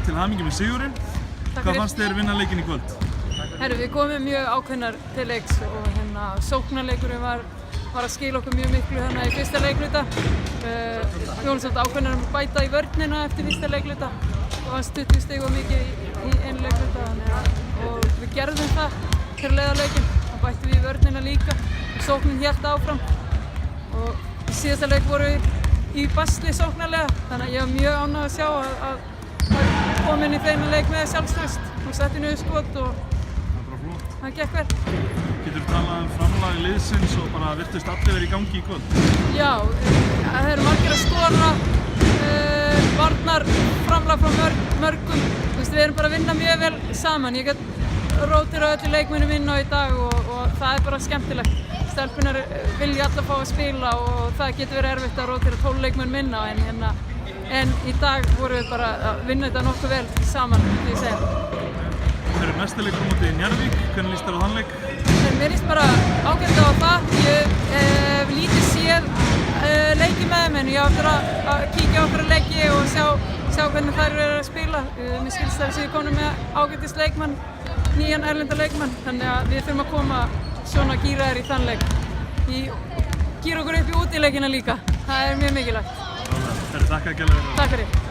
til hamingju með sigurinn. Hvað fannst þér vinna leikinn í kvöld? Herru, við komum mjög ákveðnar til leiks og sóknarleikurinn var að skila okkur mjög miklu í fyrsta leikluta. Við vorum svolítið ákveðnar að bæta í vörnina eftir fyrsta leikluta og var 20 stig og mikið í einu leikluta og við gerðum það til að leiða leikinn og bættum við í vörnina líka og sóknin hélt áfram og í síðasta leik voru við í basli sóknarlega þannig að ég var mjög ánægð að sjá að koma inn í þeirra leik með sjálfstraust og setti niður skot og það gekk vel. Geturðu talað um framlag liðsins og bara virtust allir verið í gangi í kvöld? Já, það eru margir að skora, varnar framlag frá mörgum. Við erum bara að vinna mjög vel saman. Ég get rótirað öllu leikmönnum inn á í dag og það er bara skemmtilegt. Stelpunar vilja alla fá að spila og það getur verið erfitt að rótira 12 leikmönnum inn á en í dag vorum við bara að vinna þetta nokkuð vel saman, myndi ég segja. Þeir eru meistaraleikur á móti Njarðvík, hvernig líst þér á þann leik? Mér líst bara ágætlega á það. Ég hef lítið séð leiki með þeim en ég á eftir að kíkja á okkur leiki og sjá hvernig þær eru að spila. Mér skilst þær séu komin með ágætis leikmann, nýjan erlenda leikmann, þannig að við þurfum að koma svona gíraðir í þann leik. Gíra okkur upp í útileikina líka, það er mjög mikilvægt. Takk fyrir. Takk fyrir.